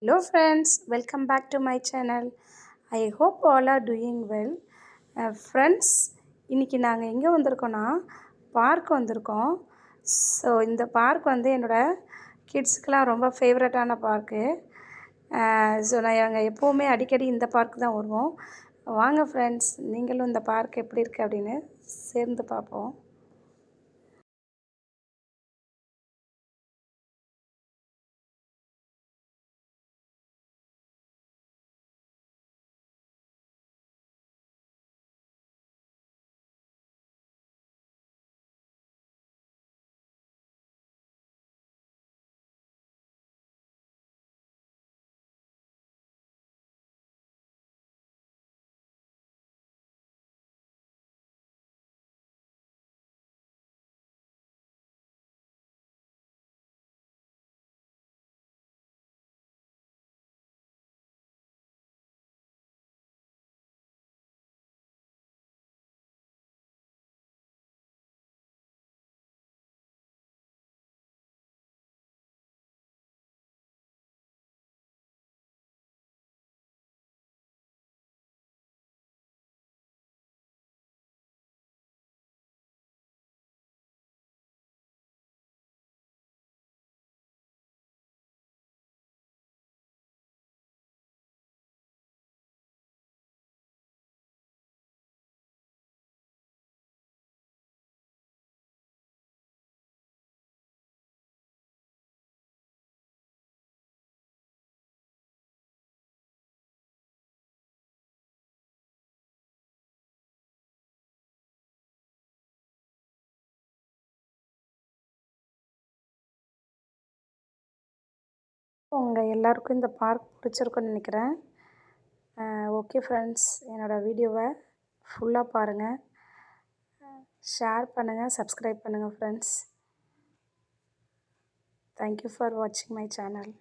Hello friends, welcome back to my channel. I hope all are doing well. Friends, இன்னைக்கு நாங்கள் எங்கே வந்திருக்கோன்னா park வந்திருக்கோம். So இந்த park வந்து என்னோடய கிட்ஸுக்கெலாம் ரொம்ப ஃபேவரட்டான பார்க்கு. ஸோ நாங்கள் எப்போவுமே அடிக்கடி இந்த பார்க் தான் வருவோம். வாங்க ஃப்ரெண்ட்ஸ், நீங்களும் இந்த பார்க் எப்படி இருக்குது அப்படின்னு சேர்ந்து பார்ப்போம். உங்கள் எல்லாருக்கும் இந்த பார்க் பிடிச்சிருக்குன்னு நினைக்கிறேன். ஓகே ஃப்ரெண்ட்ஸ், என்னோடய வீடியோவை ஃபுல்லாக பாருங்கள், ஷேர் பண்ணுங்கள், சப்ஸ்கிரைப் பண்ணுங்கள் ஃப்ரெண்ட்ஸ். தேங்க்யூ ஃபார் வாட்சிங் மை சேனல்.